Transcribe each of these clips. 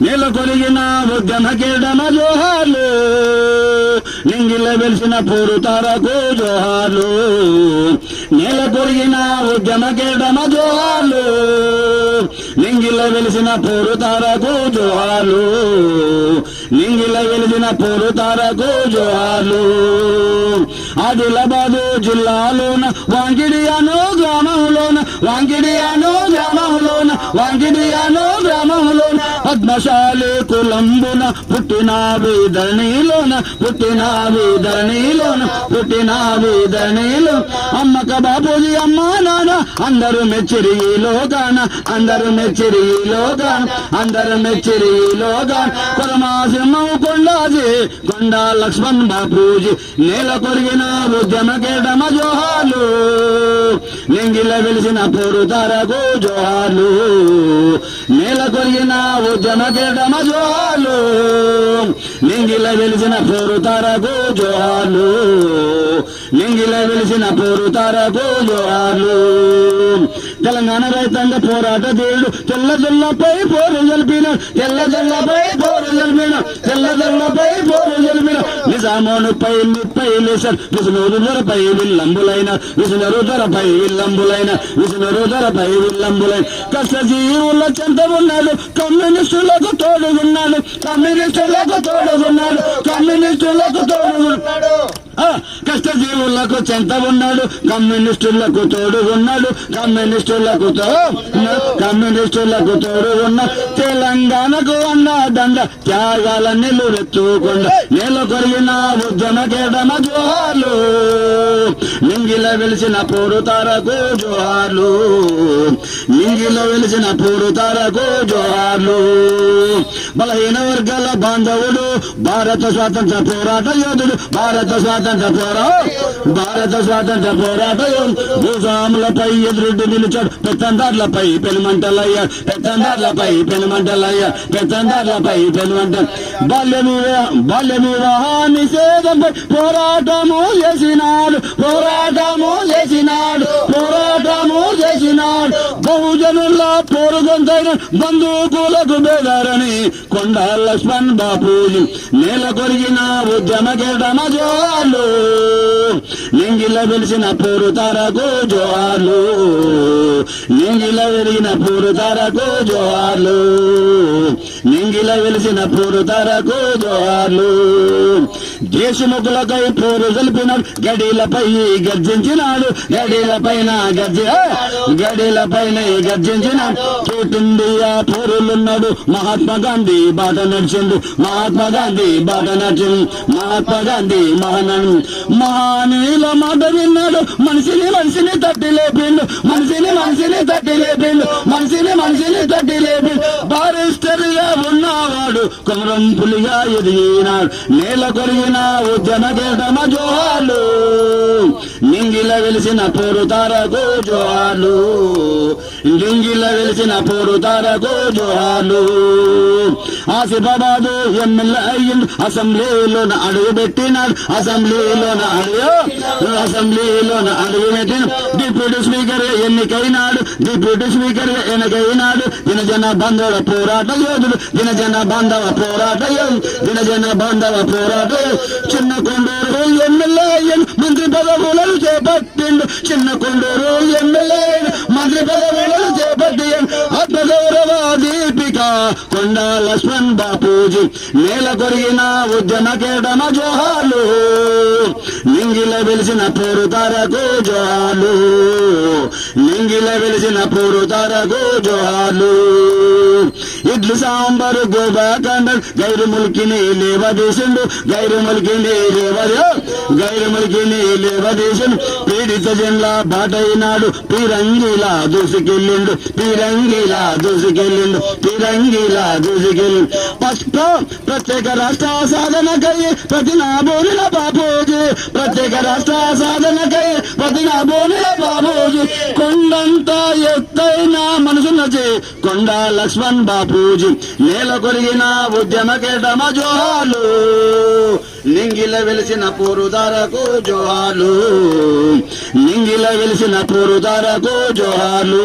నేల కొరిగిన ఉద్యమ కేడమ జోహార్లు నింగిల వెలిసిన పోరుతారకు జోహార్లు నేల కొరిగిన ఉద్యమ కేడమ జోహార్లు నింగిల వెలిసిన పోరుతారకు జోహార్లు నింగిల వెలిసిన పోరుతారకు జోహార్లు ఆదిలాబాదు జిల్లాలోన వాంకిడియాను గ్రామంలోన పద్మశాలి కులంబున పుట్టిన ధరణిలో అమ్మక బాపూజీ అమ్మ నాన్న అందరూ మెచ్చిరి లోగాన పరమాసింహం కొండా లక్ష్మణ్ బాపూజీ నేల కొరిగిన ఉద్యమ కేడమ జోహార్లు నింగిల వెలిసిన పోరుతారకు జోహార్లు నేల కొరిగిన ఉద్యమ కేడమ జోహార్లు నింగిల వెలిసిన పోరుతారకు జోహార్లు నింగిల వెలిసిన పోరుతారకు జోహార్లు తెలంగాణ రైతాంగ పోరాట దేవుడు తెల్లజొల్లపై పోరు జరిపినాడు నిజామోనుపై లేసారు విష్ణురు ధరపై విల్లంబులైన కష్టజీవుల చెంత ఉన్నాడు కమ్యూనిస్టులకు తోడుగున్నాడు కష్టజీవులకు చెంత ఉన్నాడు కమ్యూనిస్టులకు తోడుగున్నాడు తెలంగాణకు అన్న దండ త్యాగాల నిలువెత్తుకుండా నేల కొరిగిన ఉద్యమ కేడమ జోహార్లు నింగిల వెలిసిన పోరుతారకు జోహార్లు బలహీన వర్గాల బాంధవుడు భారత స్వాతంత్ర పోరాట యోధుడు భూస్వాములపై ఎదురుడ్డు నిలిచాడు పెత్తందార్లపై పెనుమంటలయ్య బాల్య వివాహ నిషేధంపై పోరాటము చేసినాడు బహుజనుల పోరుగొంతైన బంధుకులకు బేదారని కొండా లక్ష్మణ్ బాపూజీ నేల కొరిగిన ఉద్యమ కేడమ జోహార్లు నింగిల వెలిసిన పోరుతారకు జోహార్లు నింగిల వెలిగిన పోరుతారకు జోహార్లు దేశముఖులకై పోరు జరిపినాడు గడిలపై గర్జించినాడు ఇండియా పోరులున్నాడు మహాత్మా గాంధీ బాట నడిచిండు మహానీయుల మాట విన్నాడు మనిషిని తట్టి లేపిండు బారిస్టర్ గా ఉన్నవాడు కొమరం పులిగా ఎదిగినాడు నేల కొరిగిన ఉద్యమ కేడమ జోహార్లు నింగిల వెలిసిన పోరుతారకు జోహార్లు ఆసిఫాబాదు ఎమ్మెల్యే అయ్యిండు అసెంబ్లీలోన అడుగుపెట్టినాడు డిప్యూటీ స్పీకర్ ఎన్నికైనాడు దినజన బంధవ పోరాట యోధుడు చిన్న కొండూరు ఎమ్మెల్యే మంత్రి పదవులను చేపట్టిండు ఆత్మగౌరవ దీపిక కొండా లక్ష్మణ్ బాపూజీ నేల కొరిగిన ఉద్యమ కేడమ జోహార్లు నింగిల వెలిసిన పోరుతారకు జోహార్లు ఇడ్లు సాంబారు గోబాకండ గైరు ముల్కిని లేవదీసిండు పీడిత జన్ల బాటైనాడు పీరంగిలా దూసుకెళ్ళిండు ప్రత్యేక రాష్ట్ర సాధనకై ప్రతినాబోనిన బాపూజీ కొండంత ఎత్తైన మనసున్నది కొండా లక్ష్మణ్ బాపూజీ నేల కొరిగిన ఉద్యమ కేడమ జోహార్లు నింగిల వెలిసిన పోరుదారకు జోహార్లు, నింగిల వెలిసిన పోరుదారకు జోహార్లు.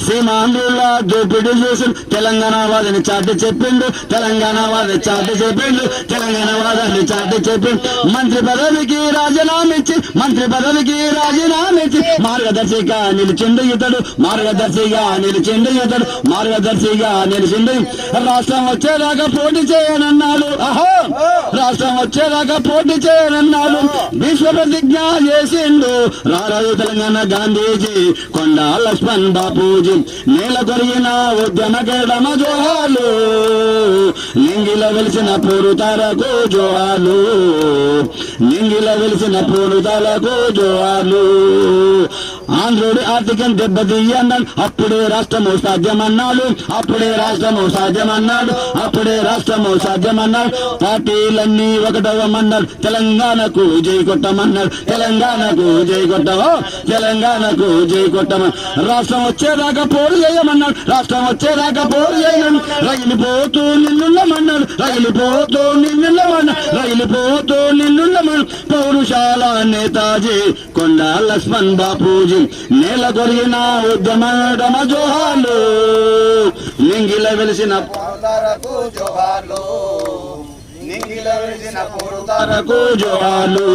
సీమాంధ్రుల దోపిడి చూసి తెలంగాణ వాదిని చాటి చెప్పిండు, తెలంగాణ వాదిని చాటి చెప్పిండు, తెలంగాణ వాదాన్ని చాటి చెప్పిండు. మంత్రి పదవికి రాజీనామిచ్చి, మంత్రి పదవికి రాజీనామిచ్చి మార్గదర్శిగా నిలిచిండు ఇతడు, మార్గదర్శిగా నిలిచిండు ఇతడు, మార్గదర్శిగా నిలిచిండు. రాష్ట్రం వచ్చేదాకా పోటీ చేయనన్నాడు, ఆహో రాష్ట్రం వచ్చేదాకా పోటీ చేయనన్నాడు. విశ్వ ప్రతిజ్ఞ చేసిండు రారాజు తెలంగాణ గాంధీజీ, కొండా లక్ష్మణ్ బాపూజీ. నేల కొరిగిన ఉద్యమ కేడమ జోహార్లు, నింగిల వెలిసిన పోరుతారకు జోహార్లు, నింగిల వెలిసిన పోరుతారకు జోహార్లు. ఆంధ్రుడి ఆర్థికం దెబ్బతీయన్నాడు, అప్పుడే రాష్ట్రము సాధ్యమన్నాడు, అప్పుడే రాష్ట్రము సాధ్యమన్నాడు, అప్పుడే రాష్ట్రము సాధ్యమన్నాడు. పార్టీలన్నీ ఒకటవమన్నాడు, తెలంగాణకు జై కొట్టమన్నాడు, తెలంగాణకు జై కొట్టవో, తెలంగాణకు జై కొట్టమన్నాడు. రాష్ట్రం వచ్చేదాకా పోరు చేయమన్నాడు, రాష్ట్రం వచ్చేదాకా పోరు చేయమన్నాడు. రగిలిపోతూ నిన్నుండమన్నాడు, రగిలిపోతూ నిన్నుండమన్నాడు, రగిలిపోతూ నిన్నుండమన్నాడు. పౌరుషాల నేతాజీ కొండా లక్ష్మణ్ బాపూజీ. నేల కొరిగిన ఉద్యమ జోహార్లు, నింగిల వెలిసిన పోరుదారకు జోహార్లు, నింగిల వెలిసిన పోరుదారకు జోహార్లు.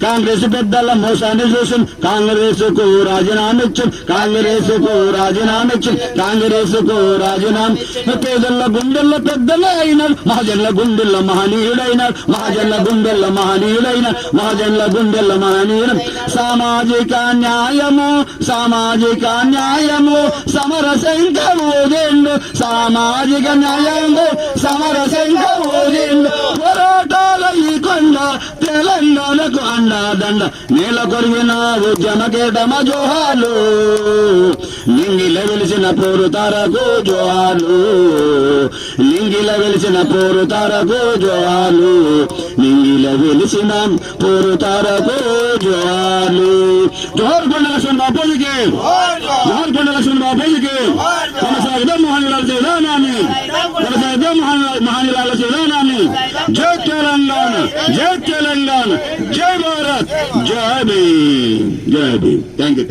కాంగ్రెస్ పెద్దల మోసాన్ని చూసి కాంగ్రెస్ కు రాజీనామిచ్చు, కాంగ్రెస్ కు రాజీనామిచ్చు, కాంగ్రెస్ కు రాజీనామా. పేదల గుండెల్లో పెద్దలే అయినాడు, మహాజన్ల గుండెల్లో మహనీయుడైనాడు, మహాజన్ల గుండెల్లో మహనీయుడైనాడు, మహాజన్ల గుండెల్లో మహనీయుడు. సామాజిక న్యాయము, సామాజిక న్యాయము సమర శంఖమూదిండు, సామాజిక న్యాయము సమర శంఖమూదిండు. పోరాటాల ఈ కొండ తెలంగాణకు అండదండ, నేల కొరిగిన ఉద్యమ కేటమ జోహార్లు, నింగిల వెలిసిన పోరుతారకు జోహార్లు, నింగిల వెలిసిన పోరుతారకు జోహార్లు, నింగిల వెలిసిన పోరుతారకు జోహార్లు. జోహార్ కొండ లక్ష్మణ్ బాపూజీకి, జోహార్ కొండ లక్ష్మణ్ బాపూజీకి. కొనసాగిద్దాం మహానీయుల విధానాన్ని, కొనసాగిద్దాం మహానీయుల విధానాన్ని. జై తెలంగాణ, జై తెలంగాణ, జై భారత్, జై భీమ్, జై భీమ్. Thank you.